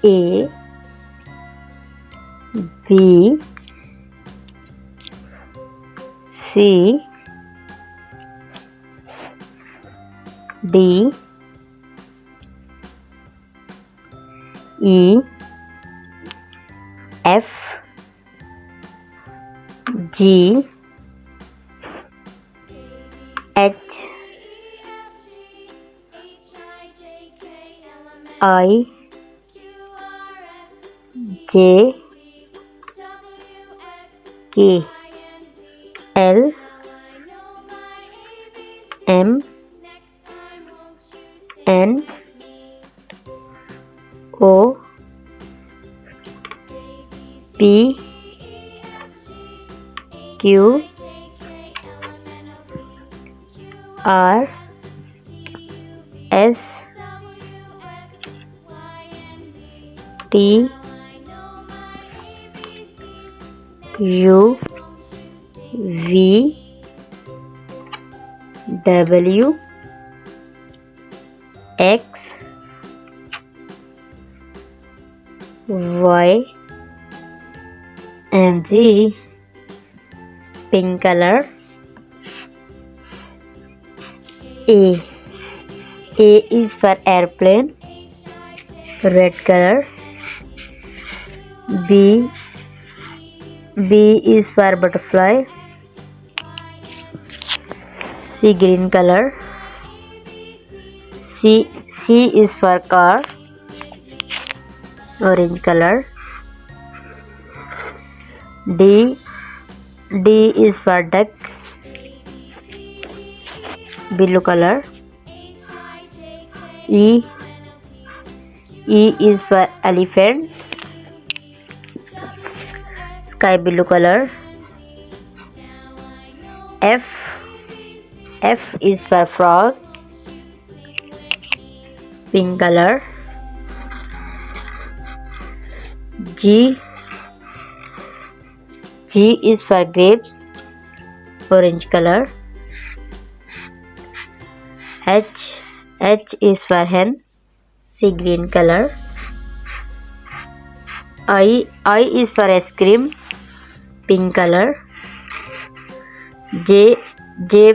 A, B, C, D, E, F, G, H, I, J, K, L, M, N, O, P, Q, R, S, T, U, V, W, X, Y, and Z. Pink color. A is for airplane, red color. B is for butterfly, C, green color. C is for car, orange color. D is for duck, blue color. E is for elephant, sky blue color. F is for frog, pink color. G is for grapes, orange color. H is for hen, sea green color. I is for ice cream, pink color. J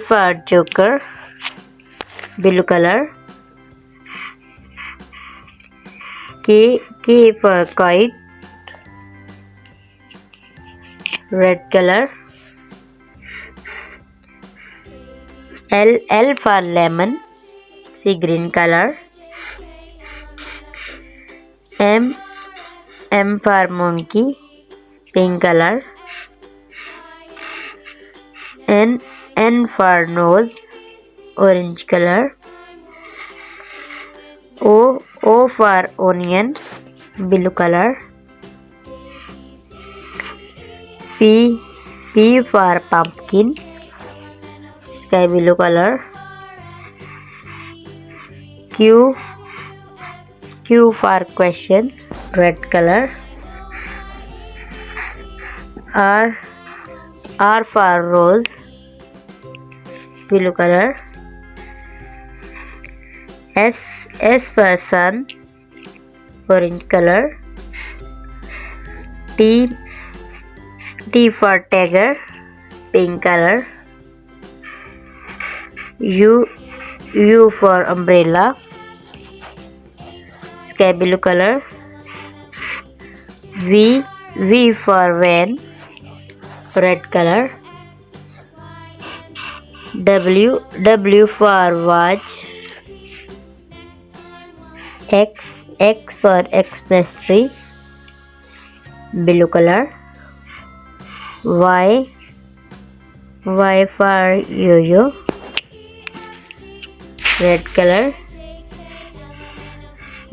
for joker, blue color. K for kite, red color. L for lemon, sea green color. M for monkey, pink color. N for nose, orange color. O for onion, blue color. P for pumpkin, sky blue color. Q for question, red color. R for rose, blue color. S for sun, orange color. T for tiger, pink color. U for umbrella, sky blue color. V for van, red color. W for watch. X for Xmas tree, blue color. Y for yo-yo, red color.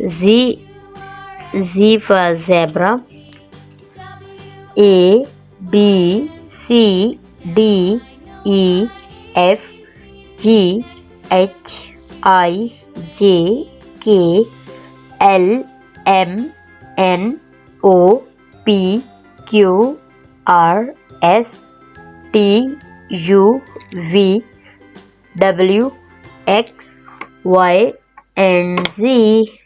Z for zebra. A, B, C, D, E, F, G, H, I, J, K, L, M, N, O, P, Q, R, S, T, U, V, W, X, Y, and Z.